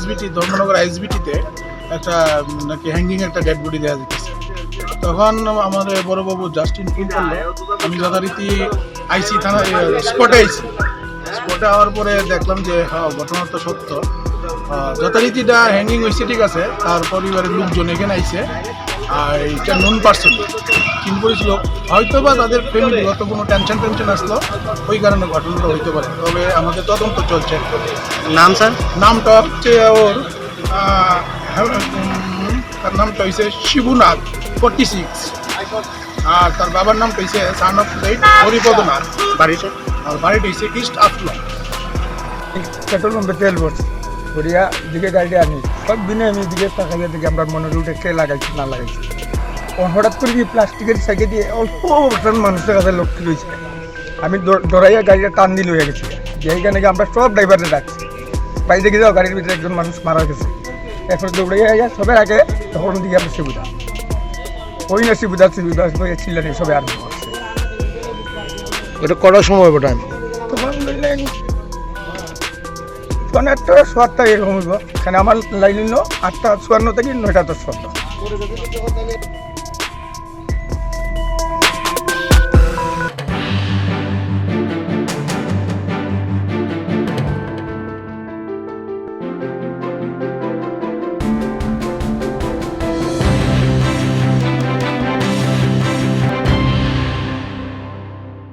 ISBT Dharmanagar আইএসবিটিতে একটা নাকি hanging একটা ডেড বডি দেওয়া যেতেছে। তখন আমাদের বড়বাবু জাস্ট ইনফর্ম করলো, আমি যথারীতি আইসি থানা স্পটে আইসি। স্পটে হওয়ার পরে দেখলাম যে হ্যাঁ ঘটনা তো সত্য, যথারীতিটা হ্যাঙ্গিং হয়েছে ঠিক আছে। তার পরিবারের লোকজন এখানে আইসে, আর এটা নন পার্সন চিন করেছিল, হয়তো বা তাদের ফ্যামিলিগত কোনো টেনশন আসলো, ওই কারণে ঘটনাটা হইতে পারে। তবে আমাদের তদন্ত চলছে। নাম স্যার? নামটা হচ্ছে ওর তার নামটা হয়েছে শিবুনাথ 46, আর তার বাবার নামটা হয়েছে সান অফ হরিপদনাথ। বাড়িতে? আর বাড়িটা হয়েছে ইস্ট আফলা। পেট্রোল পাম্পে তেল ভরছি ভরিয়া দিকে গাড়িটা আনি সব দিনে আমি দিকে তাকাইয়া দেখি আমরা মনের উঠে কে লাগাইছি না লাগাইছি। হঠাৎ করে কি প্লাস্টিকের সাইকে দিয়ে অল্প মানুষের কাছে লক্ষ্য রয়েছে। আমি দৌড়াইয়া গাড়িটা টান দিয়ে লইয়া গেছি, যে এইখানে আমরা সব ড্রাইভারে ডাকছি, বাইরে দেখে যাও গাড়ির ভিতরে একজন মানুষ মারা গেছে। এরপরে দৌড়াইয়া সবের আগে তখন দিকে আমরা সুবিধা ওই না সুবিধা ছিলেন সবে আরম্ভ করছে। এটা করার সময় ওটা তখন বললেন তখন 8:57 এরকম হইব, এখানে আমার লাইন 8:54 থেকে 9:10।